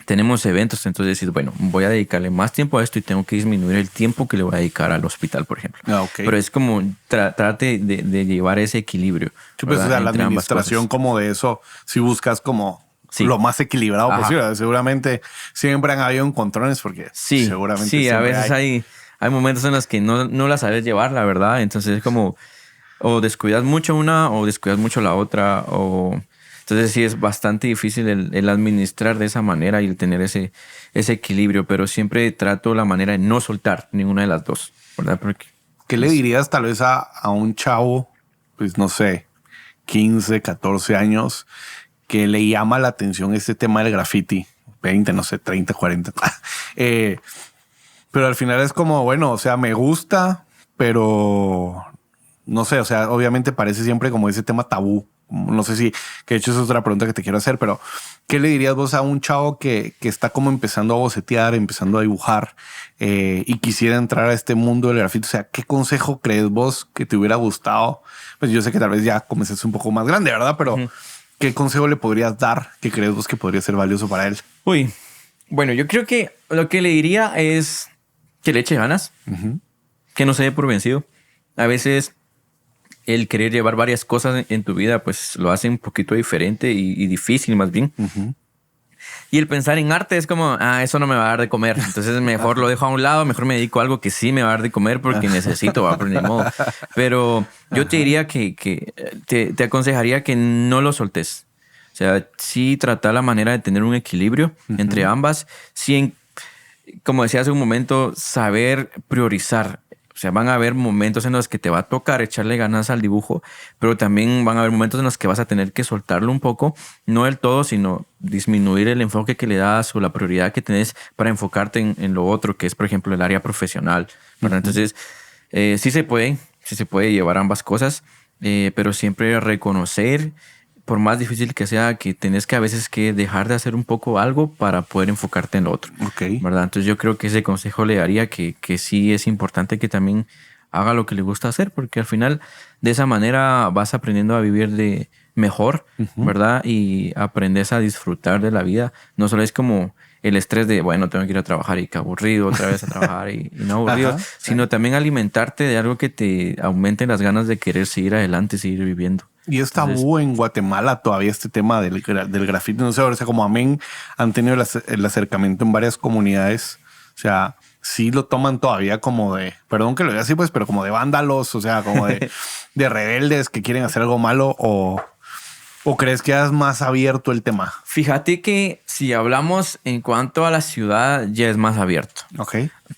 Tenemos eventos, entonces decís, bueno, voy a dedicarle más tiempo a esto y tengo que disminuir el tiempo que le voy a dedicar al hospital, por ejemplo. Pero es como trate de llevar ese equilibrio. Sí, pues, o sea, la administración como de eso, si buscas como lo más equilibrado posible. Seguramente siempre han habido encontrones porque seguramente sí, a veces hay momentos en los que no la sabes llevar, la verdad. Entonces es como o descuidas mucho una o descuidas mucho la otra, o... Entonces sí es bastante difícil el administrar de esa manera y el tener ese equilibrio, pero siempre trato la manera de no soltar ninguna de las dos, ¿verdad? Porque, ¿qué le dirías tal vez a un chavo, pues no sé, 15, 14 años, que le llama la atención este tema del graffiti? 20, no sé, 30, 40. Pero al final es como, bueno, o sea, me gusta, pero no sé, o sea, obviamente parece siempre como ese tema tabú. No sé si, que de hecho es otra pregunta que te quiero hacer, pero ¿qué le dirías vos a un chavo que está como empezando a bocetear, empezando a dibujar y quisiera entrar a este mundo del grafito? O sea, ¿qué consejo crees vos que te hubiera gustado? Pues yo sé que tal vez ya comenzaste un poco más grande, ¿verdad? Pero ¿qué consejo le podrías dar que crees vos que podría ser valioso para él? Uy, bueno, yo creo que lo que le diría es que le eche ganas, que no se dé por vencido. A veces el querer llevar varias cosas en tu vida, pues lo hace un poquito diferente y difícil más bien. Y el pensar en arte es como, eso no me va a dar de comer. Entonces mejor lo dejo a un lado, mejor me dedico a algo que sí me va a dar de comer porque necesito, pero ni modo. Pero yo te diría que te aconsejaría que no lo soltes. O sea, sí tratar la manera de tener un equilibrio entre ambas. Sí, como decía hace un momento, saber priorizar. O sea, van a haber momentos en los que te va a tocar echarle ganas al dibujo, pero también van a haber momentos en los que vas a tener que soltarlo un poco, no del todo, sino disminuir el enfoque que le das o la prioridad que tenés para enfocarte en lo otro, que es, por ejemplo, el área profesional, ¿verdad? Entonces, sí se puede llevar ambas cosas, pero siempre reconocer, por más difícil que sea, que tenés que a veces que dejar de hacer un poco algo para poder enfocarte en lo otro. ¿Verdad? Entonces yo creo que ese consejo le daría que sí es importante que también haga lo que le gusta hacer, porque al final de esa manera vas aprendiendo a vivir de mejor, ¿verdad? Y aprendes a disfrutar de la vida. No solo es como el estrés de, bueno, tengo que ir a trabajar y qué aburrido, otra vez a trabajar y no aburrido, sino también alimentarte de algo que te aumente las ganas de querer seguir adelante, seguir viviendo. Y es tabú en Guatemala todavía este tema del grafiti. No sé, o sea, como amén, han tenido el acercamiento en varias comunidades. O sea, sí lo toman todavía como de, perdón que lo diga así, pues, pero como de vándalos, o sea, como de rebeldes que quieren hacer algo malo, o crees que es más abierto el tema. Fíjate que si hablamos en cuanto a la ciudad, ya es más abierto.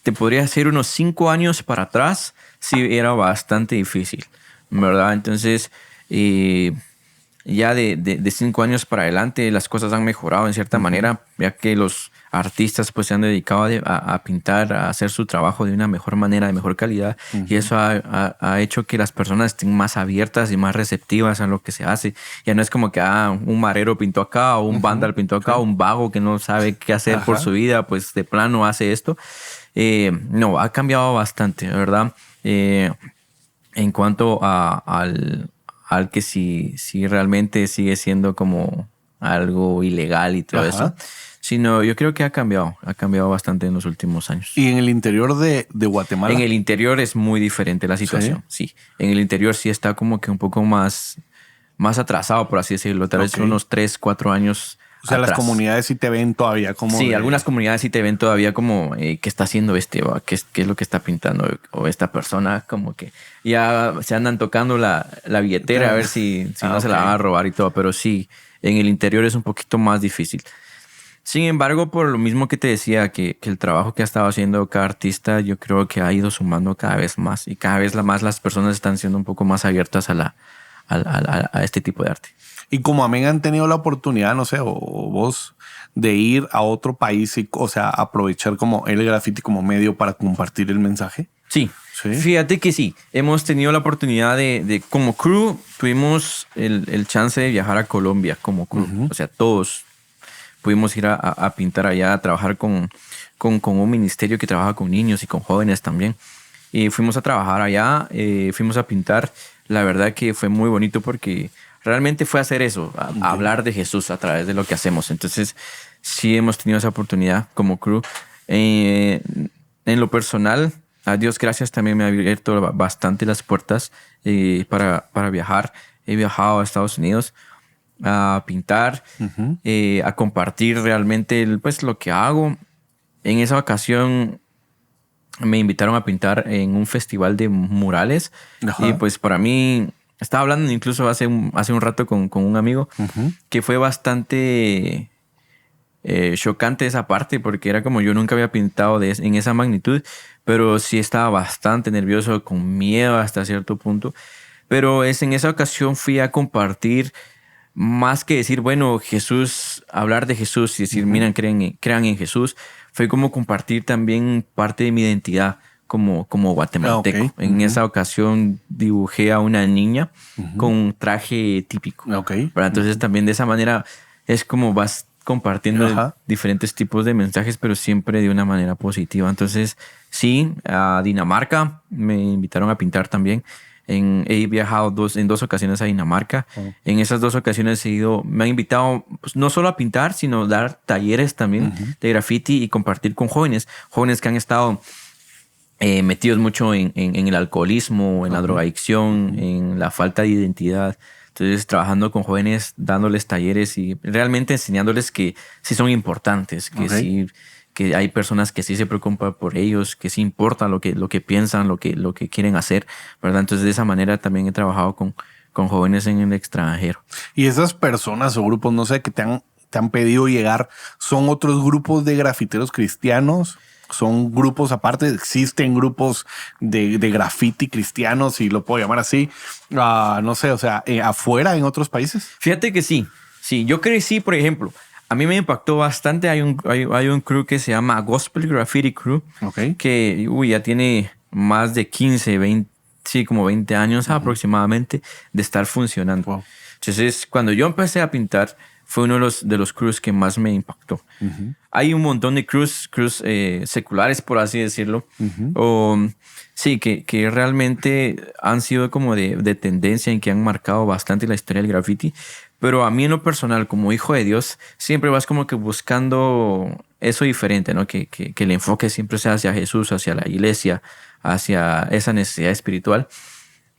Te podría decir unos 5 años para atrás, sí era bastante difícil, ¿verdad? Entonces, ya de 5 años para adelante las cosas han mejorado en cierta manera, ya que los artistas pues se han dedicado a pintar, a hacer su trabajo de una mejor manera, de mejor calidad, y eso ha hecho que las personas estén más abiertas y más receptivas a lo que se hace. Ya no es como que un marero pintó acá, o un vándal pintó acá, o un vago que no sabe qué hacer por su vida, pues de plano hace esto. No, ha cambiado bastante, ¿verdad? En cuanto al que si realmente sigue siendo como algo ilegal y todo eso, sino yo creo que ha cambiado bastante en los últimos años. ¿Y en el interior de Guatemala? En el interior es muy diferente la situación, sí. En el interior sí está como que un poco más atrasado, por así decirlo, tal vez unos 3, 4 años. O sea, atrás. Las comunidades sí te ven todavía como... Sí, algunas comunidades sí te ven todavía como ¿qué está haciendo ¿Qué es lo que está pintando? O esta persona, como que ya se andan tocando la billetera a ver si no se la van a robar y todo. Pero sí, en el interior es un poquito más difícil. Sin embargo, por lo mismo que te decía, que el trabajo que ha estado haciendo cada artista, yo creo que ha ido sumando cada vez más. Y cada vez más las personas están siendo un poco más abiertas a este tipo de arte. Y como amén han tenido la oportunidad, no sé, o vos, de ir a otro país y, o sea, aprovechar como el graffiti como medio para compartir el mensaje. Sí. Fíjate que sí. Hemos tenido la oportunidad de como crew, tuvimos el chance de viajar a Colombia como crew. O sea, todos pudimos ir a pintar allá, a trabajar con un ministerio que trabaja con niños y con jóvenes también. Y fuimos a trabajar allá, fuimos a pintar. La verdad que fue muy bonito porque realmente fue hacer eso, a hablar de Jesús a través de lo que hacemos. Entonces, sí hemos tenido esa oportunidad como crew. En lo personal, a Dios gracias, también me ha abierto bastante las puertas para viajar. He viajado a Estados Unidos a pintar, a compartir realmente pues, lo que hago. En esa ocasión me invitaron a pintar en un festival de murales. Y pues para mí... Estaba hablando incluso hace un rato con un amigo que fue bastante chocante esa parte porque era como yo nunca había pintado en esa magnitud, pero sí estaba bastante nervioso, con miedo hasta cierto punto. Pero en esa ocasión fui a compartir más que decir, bueno, Jesús, hablar de Jesús y decir, miren, crean en Jesús. Fue como compartir también parte de mi identidad como guatemalteco. En esa ocasión dibujé a una niña con un traje típico. Entonces también de esa manera es como vas compartiendo diferentes tipos de mensajes, pero siempre de una manera positiva. Entonces sí, a Dinamarca me invitaron a pintar también. He viajado en 2 ocasiones a Dinamarca. En esas 2 ocasiones me han invitado pues, no solo a pintar, sino dar talleres también de graffiti y compartir con jóvenes que han estado metidos mucho en el alcoholismo, en la drogadicción, en la falta de identidad. Entonces, trabajando con jóvenes, dándoles talleres y realmente enseñándoles que sí son importantes, que sí, que hay personas que sí se preocupan por ellos, que sí importa lo que piensan, lo que quieren hacer, ¿verdad? Entonces, de esa manera también he trabajado con jóvenes en el extranjero. Y esas personas o grupos, no sé, que te han pedido llegar, ¿son otros grupos de grafiteros cristianos? ¿Son grupos aparte? ¿Existen grupos de graffiti cristianos, si lo puedo llamar así? No sé, o sea, ¿afuera en otros países? Fíjate que sí. Sí, yo crecí, por ejemplo, a mí me impactó bastante. Hay un crew que se llama Gospel Graffiti Crew, que ya tiene más de 15, 20, sí, como 20 años aproximadamente de estar funcionando. Entonces, cuando yo empecé a pintar, fue uno de los crews que más me impactó. Hay un montón de crews seculares, por así decirlo, sí, que realmente han sido como de tendencia en que han marcado bastante la historia del graffiti. Pero a mí en lo personal, como hijo de Dios, siempre vas como que buscando eso diferente, ¿no? Que el enfoque siempre sea hacia Jesús, hacia la iglesia, hacia esa necesidad espiritual.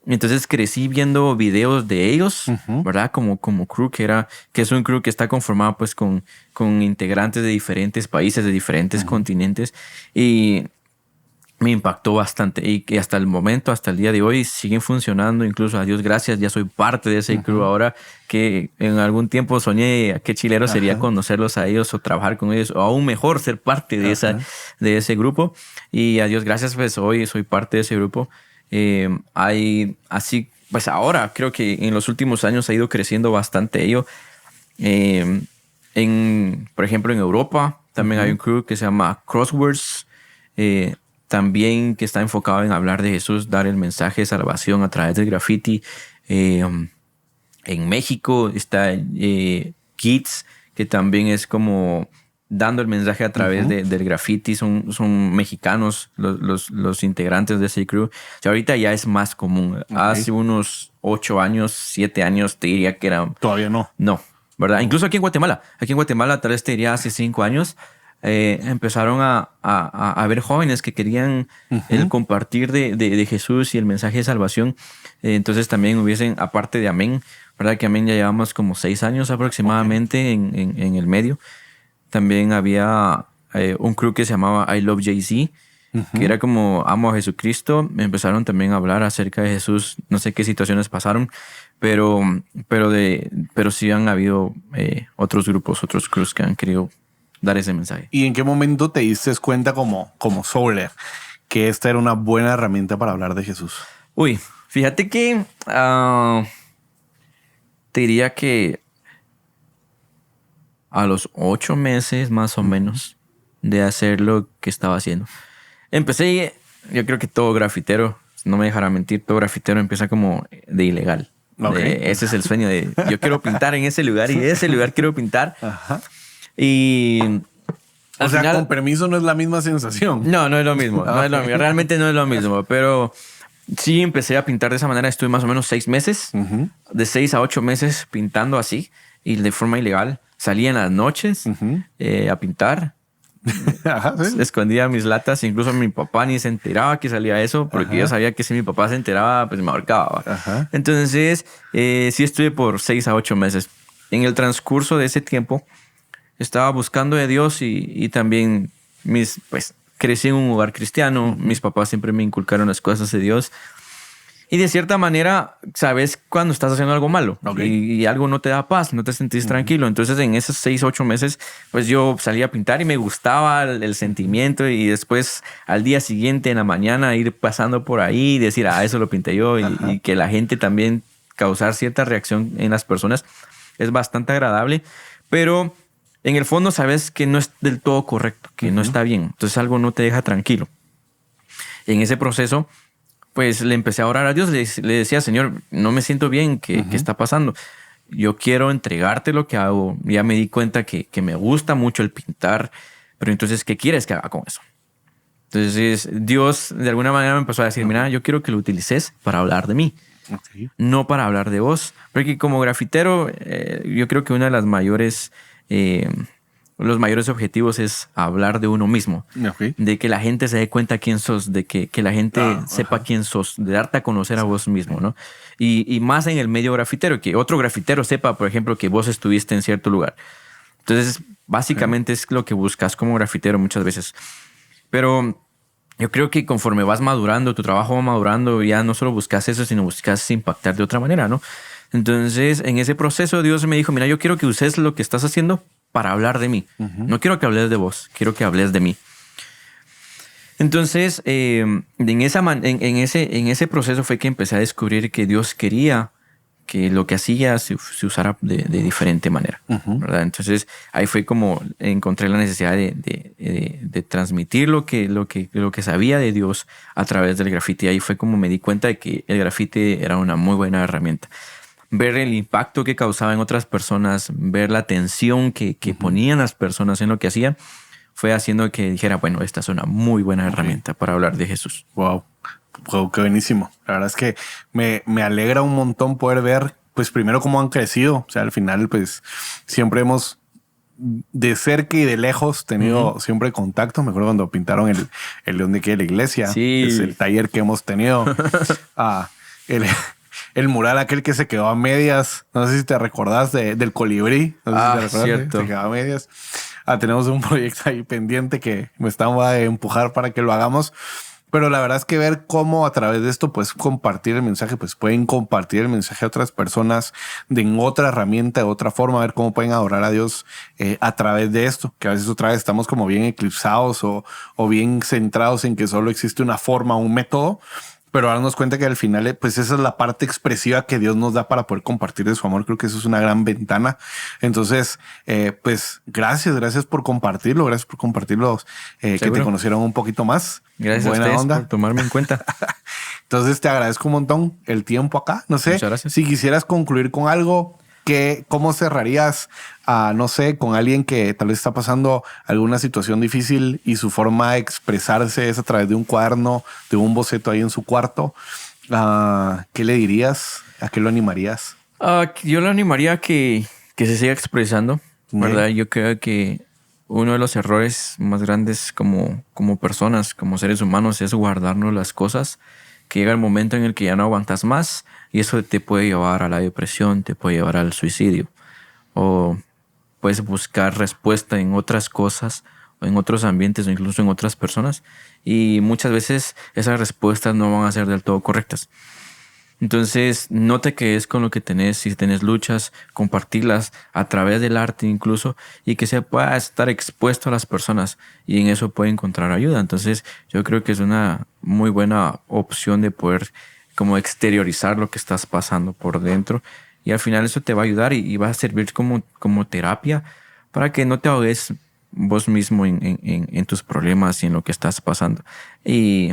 Entonces crecí viendo videos de ellos, ¿verdad? Como crew, que es un crew que está conformado pues con integrantes de diferentes países, de diferentes continentes. Y me impactó bastante. Y que hasta el momento, hasta el día de hoy, siguen funcionando. Incluso a Dios gracias, ya soy parte de ese crew ahora, que en algún tiempo soñé qué chilero sería conocerlos a ellos o trabajar con ellos, o aún mejor ser parte de ese grupo. Y a Dios gracias, pues hoy soy parte de ese grupo. Hay así, pues ahora creo que en los últimos años ha ido creciendo bastante ello. Por ejemplo, en Europa también hay un crew que se llama Crosswords, también que está enfocado en hablar de Jesús, dar el mensaje de salvación a través del graffiti. En México está Kids, que también es como dando el mensaje a través del graffiti. Son mexicanos los integrantes de ese crew. O sea, ahorita ya es más común. Hace unos 8 años, 7 años te diría que era... Todavía no. No. ¿verdad? Incluso aquí en Guatemala. Aquí en Guatemala, tal vez te diría hace 5 años, empezaron a haber jóvenes que querían el compartir de Jesús y el mensaje de salvación. Entonces también hubiesen, aparte de Amén, ¿verdad? Que Amén ya llevamos como 6 años aproximadamente en el medio. También había un crew que se llamaba I Love Jay-Z, que era como amo a Jesucristo. Empezaron también a hablar acerca de Jesús. No sé qué situaciones pasaron, pero sí han habido otros grupos, otros crews que han querido dar ese mensaje. ¿Y en qué momento te diste cuenta como Souler que esta era una buena herramienta para hablar de Jesús? Uy, fíjate que te diría que a los 8 meses más o menos de hacer lo que estaba haciendo. Empecé, yo creo que todo grafitero, no me dejará mentir, todo grafitero empieza como de ilegal. Okay. Ese es el sueño de yo quiero pintar en ese lugar y ese lugar quiero pintar. Ajá. Y o sea, final, con permiso no es la misma sensación. No, no es lo mismo. No es lo mismo. Realmente no es lo mismo. Pero sí empecé a pintar de esa manera. Estuve más o menos 6 meses. De 6 a 8 meses pintando así y de forma ilegal. Salía en las noches a pintar. Ajá, ¿sí? Escondía mis latas. Incluso mi papá ni se enteraba que salía eso, porque yo sabía que si mi papá se enteraba, pues me ahorcaba. Ajá. Entonces, sí estuve por 6 a 8 meses. En el transcurso de ese tiempo, estaba buscando de Dios y también crecí en un hogar cristiano. Mis papás siempre me inculcaron las cosas de Dios. Y de cierta manera, sabes cuando estás haciendo algo malo y algo no te da paz, no te sentís tranquilo. Entonces, en esos 6, 8 meses, pues yo salía a pintar y me gustaba el sentimiento. Y después, al día siguiente, en la mañana, ir pasando por ahí y decir, eso lo pinté yo. Y que la gente también causar cierta reacción en las personas es bastante agradable. Pero en el fondo sabes que no es del todo correcto, que no está bien. Entonces, algo no te deja tranquilo. En ese proceso, pues le empecé a orar a Dios, le decía, Señor, no me siento bien, ¿qué está pasando? Yo quiero entregarte lo que hago. Ya me di cuenta que me gusta mucho el pintar, pero entonces, ¿qué quieres que haga con eso? Entonces, Dios de alguna manera me empezó a decir, mira, yo quiero que lo utilices para hablar de mí, no para hablar de vos. Porque como grafitero, yo creo que una de las mayores... los mayores objetivos es hablar de uno mismo, de que la gente se dé cuenta quién sos, de que la gente sepa quién sos, de darte a conocer a vos mismo, ¿no? Y más en el medio grafitero, que otro grafitero sepa, por ejemplo, que vos estuviste en cierto lugar. Entonces, básicamente es lo que buscas como grafitero muchas veces. Pero yo creo que conforme vas madurando, tu trabajo va madurando, ya no solo buscas eso, sino buscas impactar de otra manera, ¿no? Entonces, en ese proceso, Dios me dijo, mira, yo quiero que uses lo que estás haciendo para hablar de mí. No quiero que hables de vos, quiero que hables de mí. Entonces, en ese proceso fue que empecé a descubrir que Dios quería que lo que hacía se usara de diferente manera, ¿verdad? Entonces, ahí fue como encontré la necesidad de transmitir lo que sabía de Dios a través del grafiti. Ahí fue como me di cuenta de que el grafiti era una muy buena herramienta. Ver el impacto que causaba en otras personas, ver la atención que ponían las personas en lo que hacían, fue haciendo que dijera, bueno, esta es una muy buena herramienta para hablar de Jesús. Wow, qué buenísimo. La verdad es que me alegra un montón poder ver, pues primero cómo han crecido. O sea, al final, pues siempre hemos de cerca y de lejos tenido siempre contacto. Me acuerdo cuando pintaron el león de aquí de la iglesia. Sí. Es el taller que hemos tenido. El mural aquel que se quedó a medias. No sé si te recordás del colibrí. No sé si te recordás, cierto. Se quedó a medias. Tenemos un proyecto ahí pendiente que me están a empujar para que lo hagamos. Pero la verdad es que ver cómo a través de esto puedes compartir el mensaje, pues pueden compartir el mensaje a otras personas en otra herramienta, de otra forma, ver cómo pueden adorar a Dios a través de esto, que a veces otra vez estamos como bien eclipsados o bien centrados en que solo existe una forma, un método. Pero darnos cuenta que al final, pues esa es la parte expresiva que Dios nos da para poder compartir de su amor. Creo que eso es una gran ventana. Entonces, pues gracias por compartirlo. Gracias por compartirlo, que te conocieron un poquito más. Gracias a ustedes por tomarme en cuenta. Entonces, te agradezco un montón el tiempo acá. No sé, si quisieras concluir con algo, ¿cómo cerrarías no sé, con alguien que tal vez está pasando alguna situación difícil y su forma de expresarse es a través de un cuaderno, de un boceto ahí en su cuarto? ¿Qué le dirías? ¿A qué lo animarías? Yo lo animaría a que que se siga expresando, ¿verdad? Yo creo que uno de los errores más grandes como personas, como seres humanos, es guardarnos las cosas, que llega el momento en el que ya no aguantas más y eso te puede llevar a la depresión, te puede llevar al suicidio. O puedes buscar respuesta en otras cosas, o en otros ambientes, o incluso en otras personas. Y muchas veces esas respuestas no van a ser del todo correctas. Entonces, no te quedes con lo que tenés. Si tenés luchas, compartirlas a través del arte incluso, y que se pueda estar expuesto a las personas, y en eso puede encontrar ayuda. Entonces, yo creo que es una muy buena opción de poder como exteriorizar lo que estás pasando por dentro, y al final eso te va a ayudar y va a servir como terapia para que no te ahogues vos mismo en tus problemas y en lo que estás pasando. Y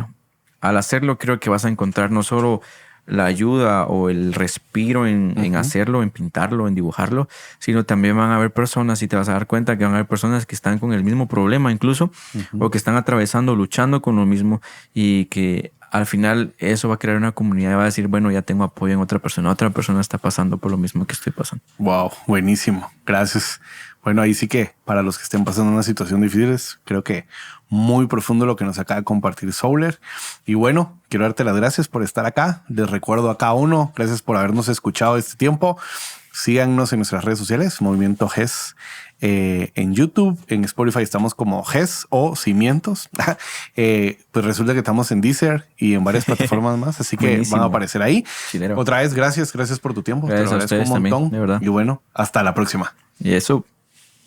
al hacerlo, creo que vas a encontrar no solo la ayuda o el respiro en hacerlo, en pintarlo, en dibujarlo, sino también van a haber personas, y te vas a dar cuenta que van a haber personas que están con el mismo problema incluso, o que están atravesando, luchando con lo mismo, y que al final eso va a crear una comunidad y va a decir, bueno, ya tengo apoyo en otra persona está pasando por lo mismo que estoy pasando. Wow, buenísimo. Gracias. Bueno, ahí sí que para los que estén pasando una situación difícil, creo que muy profundo lo que nos acaba de compartir Souler. Y bueno, quiero darte las gracias por estar acá. Les recuerdo a cada uno, gracias por habernos escuchado este tiempo. Síganos en nuestras redes sociales, Movimiento GES, en YouTube, en Spotify estamos como GES o Cimientos. Pues resulta que estamos en Deezer y en varias plataformas más, así que Buenísimo. van a aparecer ahí. Chilero. Otra vez, gracias por tu tiempo. Gracias Te lo a agradezco ustedes un montón. también, de verdad. Y bueno, hasta la próxima. Y eso.